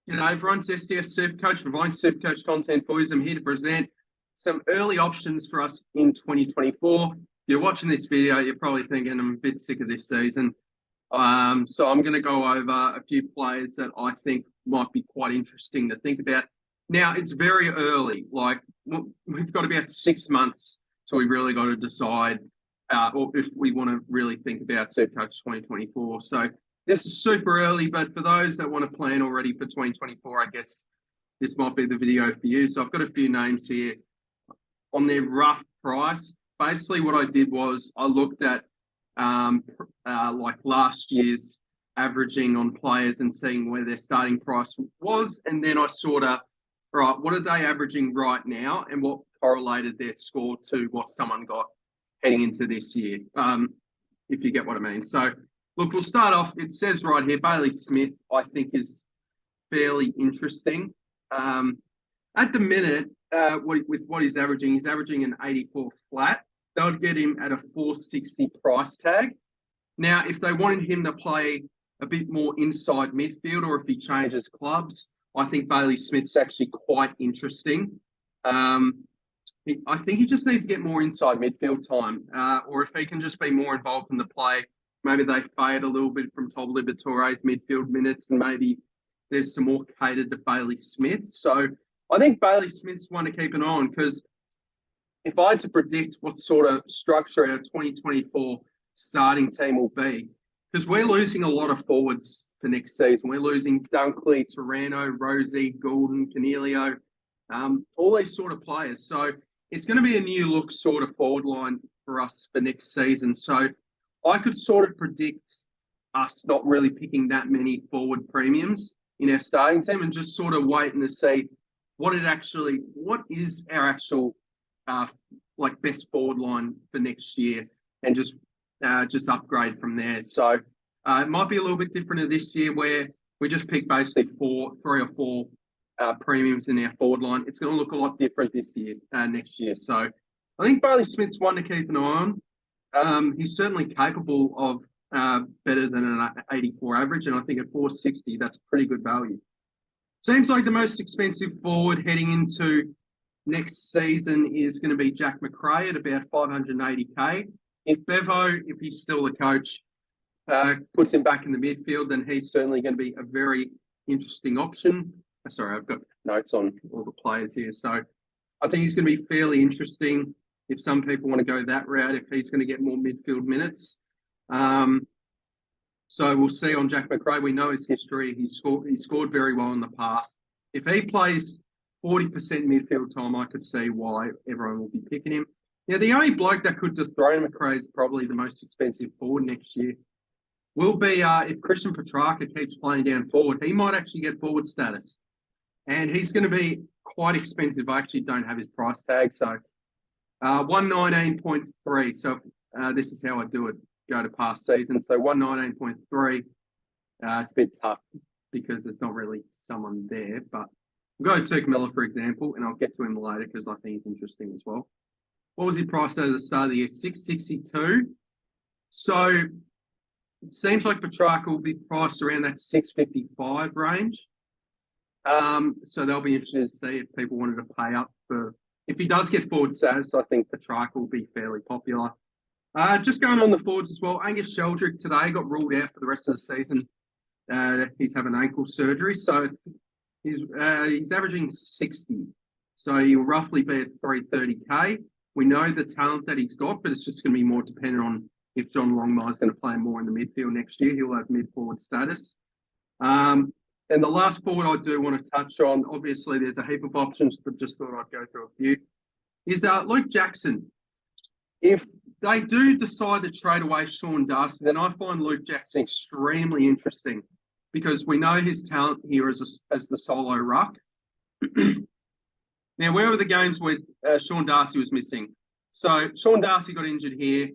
G'day everyone, it's SDS SuperCoach, providing SuperCoach content for you. I'm here to present some early options for us in 2024. If you're watching this video, you're probably thinking I'm a bit sick of this season. So I'm going to go over a few players that I think might be quite interesting to think about. Now, it's very early. Like, we've got about 6 months till we really got to decide or if we want to really think about SuperCoach 2024. So this is super early, but for those that want to plan already for 2024, I guess this might be the video for you. So I've got a few names here on their rough price. Basically, what I did was I looked at like last year's averaging on players and seeing where their starting price was, and then I sort of, right, what are they averaging right now, and what correlated their score to what someone got heading into this year, if you get what I mean. So, look, we'll start off. It says right here, Bailey Smith, I think, is fairly interesting. At the minute, with what he's averaging an 84 flat. That would get him at a 460 price tag. Now, if they wanted him to play a bit more inside midfield, or if he changes clubs, I think Bailey Smith's actually quite interesting. I think he just needs to get more inside midfield time, or if he can just be more involved in the play. Maybe they fade a little bit from Tom Liberatore's midfield minutes, and maybe there's some more catered to Bailey Smith. So I think Bailey Smith's one to keep an eye on, because if I had to predict what sort of structure our 2024 starting team will be, because we're losing a lot of forwards for next season. We're losing Dunkley, Taranto, Rosie, Goulden, Canelio, all these sort of players. So it's going to be a new look sort of forward line for us for next season. So I could sort of predict us not really picking that many forward premiums in our starting team, and just sort of waiting to see what is our actual like best forward line for next year, and just upgrade from there. So it might be a little bit different to this year, where we just pick basically three or four premiums in our forward line. It's going to look a lot different next year. So I think Bailey Smith's one to keep an eye on. He's certainly capable of better than an 84 average, and I think at 460, that's pretty good value. Seems like the most expensive forward heading into next season is going to be Jack McRae at about 580k. If Bevo, if he's still the coach, puts him back in the midfield, then he's certainly going to be a very interesting option. Sorry, I've got notes on all the players here. So I think he's going to be fairly interesting if some people want to go that route, if he's going to get more midfield minutes. So we'll see on Jack McRae. We know his history. He scored very well in the past. If he plays 40% midfield time, I could see why everyone will be picking him. Now, the only bloke that could dethrone McRae is probably the most expensive forward next year. Will be if Christian Petrarca keeps playing down forward, he might actually get forward status. And he's going to be quite expensive. I actually don't have his price tag. So 119.3. So this is how I do it, go to past season. So 119.3. It's a bit tough because there's not really someone there. But we'll go to Turk Miller, for example, and I'll get to him later because I think he's interesting as well. What was he priced at the start of the year? 662. So it seems like Petrarca will be priced around that 655 range. So they'll be interested to see if people wanted to pay up for. If he does get forward status, I think Petrarca will be fairly popular. Just going on the forwards as well, Angus Sheldrick today got ruled out for the rest of the season. He's having ankle surgery, so he's averaging 60. So he'll roughly be at 330k. We know the talent that he's got, but it's just going to be more dependent on if John Longmire is going to play more in the midfield next year. He'll have mid-forward status. And the last forward I do want to touch on, obviously there's a heap of options, but just thought I'd go through a few, is Luke Jackson. If they do decide to trade away Sean Darcy, then I find Luke Jackson extremely interesting, because we know his talent here as the solo ruck. Now, where were the games where Sean Darcy was missing? So Sean Darcy got injured here,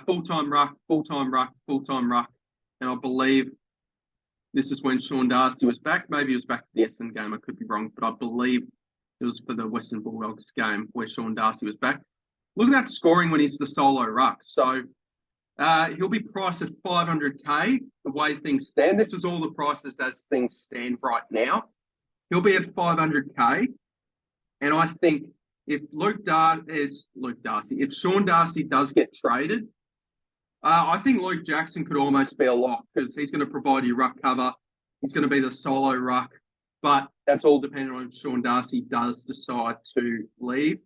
full-time ruck, and I believe this is when Sean Darcy was back. Maybe he was back for the Essendon game. I could be wrong, but I believe it was for the Western Bulldogs game where Sean Darcy was back. Look at that scoring when he's the solo ruck. So He'll be priced at 500k. The way things stand, this is all the prices as things stand right now. He'll be at 500k, and I think if if Sean Darcy does get traded, I think Luke Jackson could almost be a lock because he's going to provide you ruck cover. He's going to be the solo ruck, but that's all dependent on if Sean Darcy does decide to leave.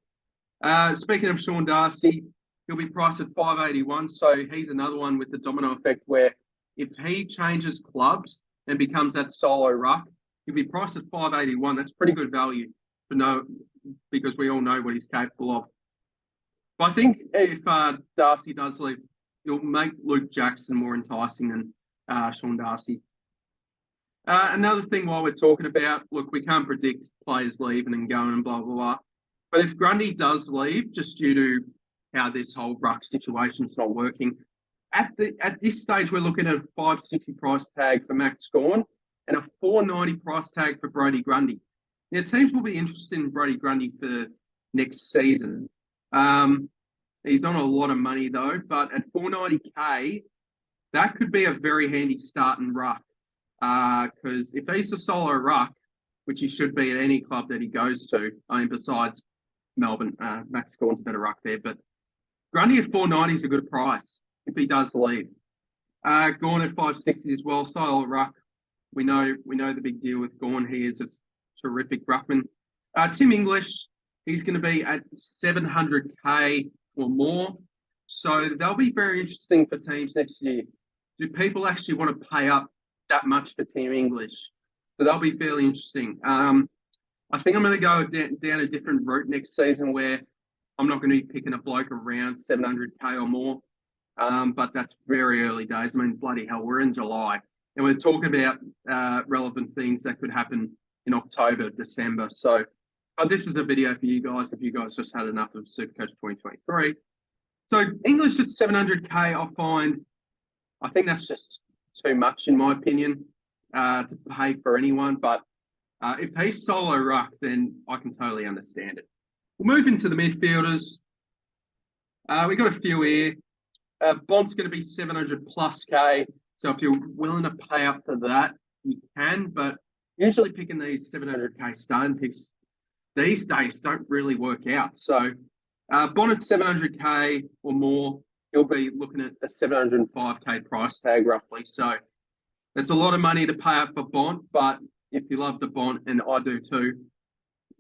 Speaking of Sean Darcy, he'll be priced at 581. So he's another one with the domino effect where if he changes clubs and becomes that solo ruck, he'll be priced at 581. That's pretty good value because we all know what he's capable of. But I think if Darcy does leave, it'll make Luke Jackson more enticing than Sean Darcy. Another thing while we're talking about, look, we can't predict players leaving and going and blah, blah, blah. But if Grundy does leave, just due to how this whole ruck situation's not working, at this stage, we're looking at a 560 price tag for Max Gawn and a 490 price tag for Brodie Grundy. Now, teams will be interested in Brodie Grundy for next season. He's on a lot of money, though, but at 490k, that could be a very handy start and ruck. Because if he's a solo ruck, which he should be at any club that he goes to, I mean, besides Melbourne, Max Gawn's a better ruck there, but Grundy at 490 is a good price if he does leave. Gawn at 560 as well, solo ruck. We know the big deal with Gawn. He is a terrific ruckman. Tim English, he's going to be at 700k or more. So they'll be very interesting for teams next year. Do people actually want to pay up that much for Tim English? So they'll be fairly interesting. I think I'm going to go down a different route next season where I'm not going to be picking a bloke around 700k or more. But that's very early days. I mean, bloody hell, we're in July. And we're talking about relevant things that could happen in October, December. So this is a video for you guys if you guys just had enough of SuperCoach 2023. So English at 700k, I think that's just too much in my opinion to pay for anyone. But if he's solo ruck, then I can totally understand it. We'll move into the midfielders. We got a few here. Bond's going to be 700 plus K. So if you're willing to pay up for that, you can. But usually picking these 700k starting picks these days don't really work out. So Bond at 700k or more, you'll be looking at a 705k price tag roughly. So that's a lot of money to pay up for Bond. But if you love the Bond, and I do too,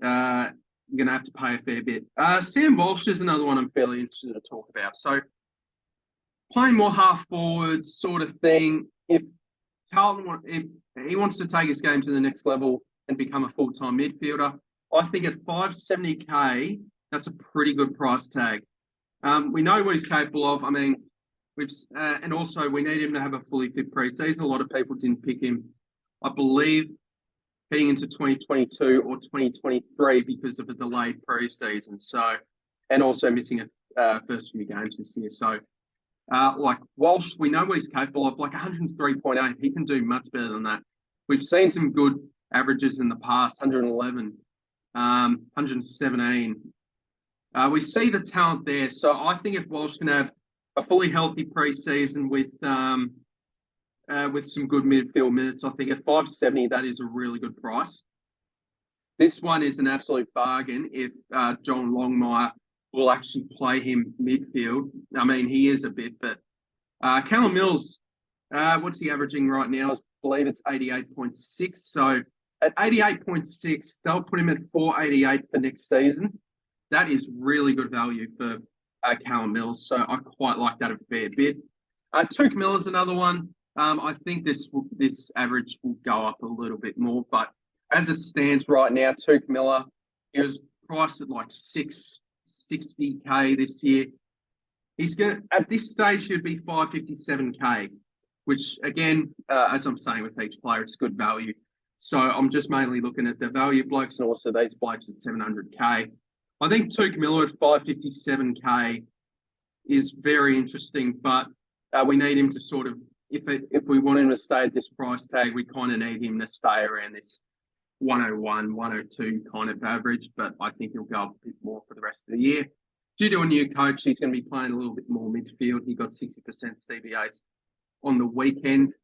you're going to have to pay a fair bit. Sam Walsh is another one I'm fairly interested to talk about. So playing more half forwards sort of thing. If he wants to take his game to the next level and become a full-time midfielder, I think at 570k, that's a pretty good price tag. We know what he's capable of. I mean, and also we need him to have a fully fit pre-season. A lot of people didn't pick him, I believe, heading into 2022 or 2023 because of a delayed pre-season. So, and also missing a first few games this year. So, like Walsh, we know what he's capable of. Like 103.8, he can do much better than that. We've seen some good averages in the past, 111, 117. We see the talent there. So I think if Walsh can have a fully healthy pre-season with some good midfield minutes, I think at 570, that is a really good price. This one is an absolute bargain if John Longmire will actually play him midfield. I mean, he is a bit, but Callum Mills, what's he averaging right now? I believe it's 88.6. So at 88.6, they'll put him at 488 for next season. That is really good value for Callum Mills. So I quite like that a fair bit. Tuke Miller's another one. I think this average will go up a little bit more, but as it stands right now, Tuke Miller, he was priced at like 660k this year. He's going at this stage he'd be 557k, which again, as I'm saying with each player, it's good value. So I'm just mainly looking at the value blokes and also these blokes at 700k. I think Tuke Miller at 557k is very interesting, but we need him to sort of, if we want him to stay at this price tag, we kind of need him to stay around this 101, 102 kind of average, but I think he'll go up a bit more for the rest of the year. due to a new coach, he's going to be playing a little bit more midfield. He got 60% CBAs on the weekend.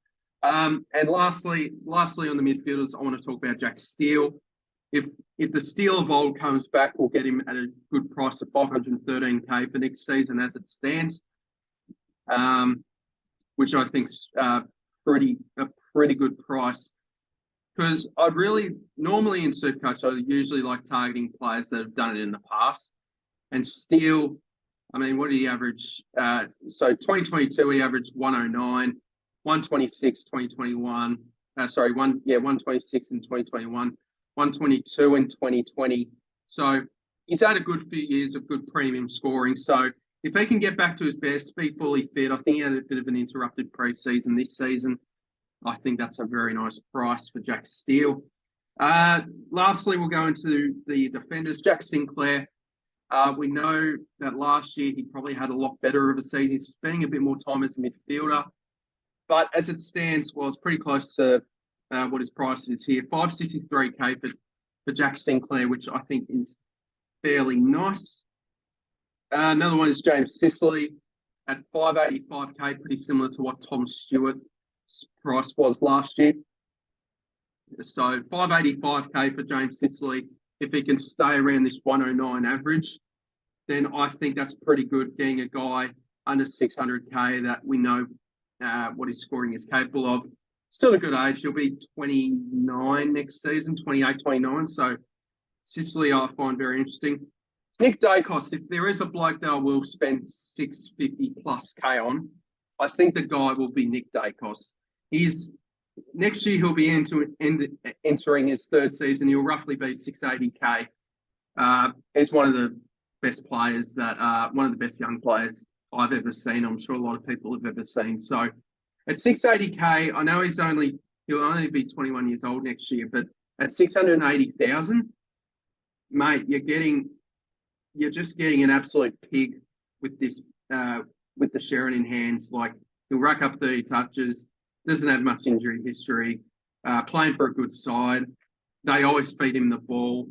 And lastly on the midfielders, I want to talk about Jack Steele. If the Steele of old comes back, we'll get him at a good price of $513K for next season as it stands, which I think's a pretty good price. Because normally in SuperCoach, I usually like targeting players that have done it in the past. And Steele, I mean, what did he average? So 2022, he averaged 109, 126, 2021. 126 in 2021, 122 in 2020. So he's had a good few years of good premium scoring. So if he can get back to his best, be fully fit, I think he had a bit of an interrupted preseason this season. I think that's a very nice price for Jack Steele. Lastly, we'll go into the defenders. Jack Sinclair. We know that last year he probably had a lot better of a season. He's spending a bit more time as a midfielder. But as it stands, well, it's pretty close to what his price is here. $563K for Jack Sinclair, which I think is fairly nice. Another one is James Sicily at $585K, pretty similar to what Tom Stewart's price was last year. So $585K for James Sicily. If he can stay around this 109 average, then I think that's pretty good, getting a guy under 600K that we know what his scoring is capable of. Still a good age. He'll be 29 next season, 28, 29. So Sicily I find very interesting. Nick Dacos, if there is a bloke that I will spend 650 plus K on, I think the guy will be Nick Dacos. Next year he'll be entering his third season. He'll roughly be 680K. He's one of the best players one of the best young players I've ever seen. I'm sure a lot of people have ever seen. So at 680K, I know he'll only be 21 years old next year, but at 680,000, mate, you're just getting an absolute pig with this with the Sharon in hands. Like, he'll rack up 30 touches, doesn't have much injury history, playing for a good side. They always feed him the ball.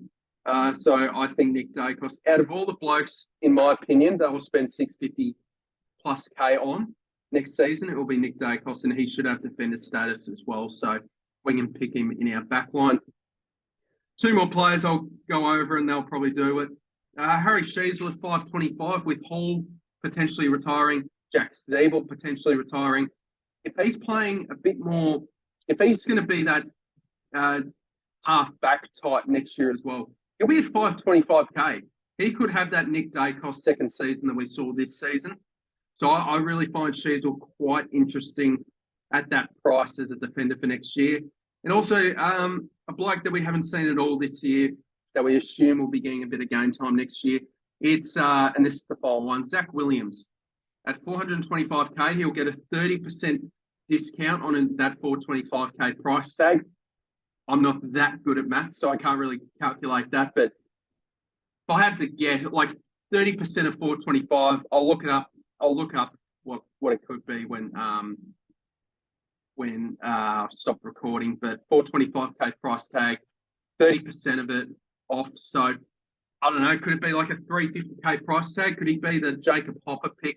So I think Nick Dacos, out of all the blokes, in my opinion, they will spend 650 plus K on next season, it will be Nick Dacos, and he should have defender status as well. So we can pick him in our back line. Two more players I'll go over and they'll probably do it. Harry Sheasel at 525 with Hall potentially retiring, Jack Zeeble potentially retiring. If he's playing a bit more, if he's going to be that half-back type next year as well, he'll be at 525K. He could have that Nick Dacos second season that we saw this season. So I really find Sheasel quite interesting at that price as a defender for next year. And also a bloke that we haven't seen at all this year that we assume will be getting a bit of game time next year. It's, and this is the final one, Zach Williams. At 425K, he'll get a 30% discount on that 425K price tag. I'm not that good at maths, so I can't really calculate that. But if I had to get like 30% of 425, I'll look up what it could be when I stop recording. But 425K price tag, 30% of it off. So I don't know. Could it be like a 350K price tag? Could he be the Jacob Hopper pick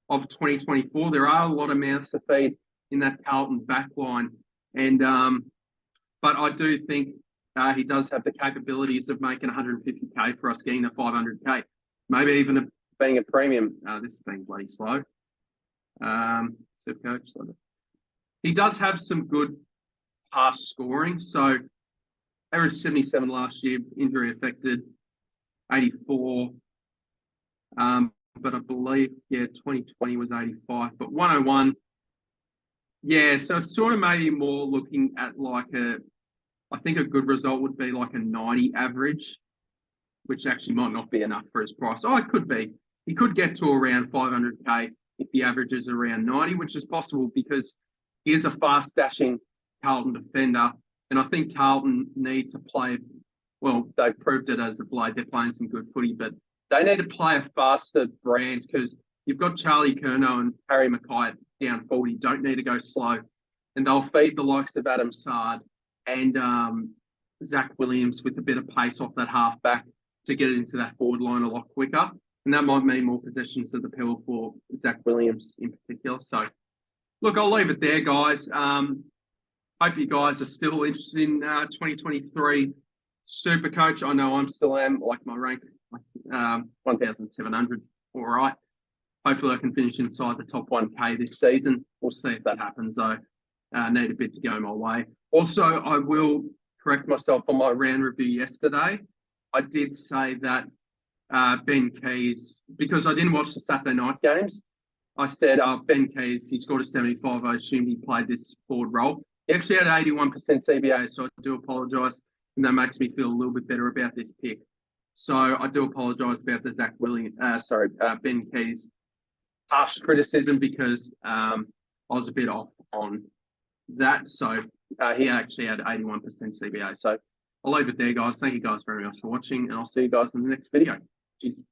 of 2024? There are a lot of mouths to feed in that Carlton back line. And but I do think he does have the capabilities of making 150K for us, getting to 500K. Maybe even being a premium. This is being bloody slow. SuperCoach. He does have some good pass scoring. So average 77 last year, injury affected, 84. But I believe, 2020 was 85, but 101. Yeah, so it's sort of maybe more looking at like I think a good result would be like a 90 average, which actually might not be enough for his price. Oh, it could be. He could get to around 500K if the average is around 90, which is possible because he is a fast dashing Carlton defender. And I think Carlton need to play, well, they've proved it as of late. They're playing some good footy, but they need to play a faster brand because you've got Charlie Curnow and Harry Mackay down 40, don't need to go slow. And they'll feed the likes of Adam Sard and Zach Williams with a bit of pace off that halfback to get it into that forward line a lot quicker. And that might mean more possessions of the pill for Zach Williams in particular. So, look, I'll leave it there, guys. Hope you guys are still interested in 2023 SuperCoach. I know I'm still am, like my rank, 1,700. All right. Hopefully I can finish inside the top 1K this season. We'll see if that happens, though. Need a bit to go my way. Also, I will correct myself on my round review yesterday. I did say that Ben Keys, because I didn't watch the Saturday night games, I said Ben Keys, he scored a 75. I assumed he played this forward role. He actually had 81% CBA, so I do apologise, and that makes me feel a little bit better about this pick. So I do apologise about the Ben Keys harsh criticism, because I was a bit off on that. So he actually had 81% CBA. So I'll leave it there, guys. Thank you guys very much for watching, and I'll see you guys in the next video. Cheers.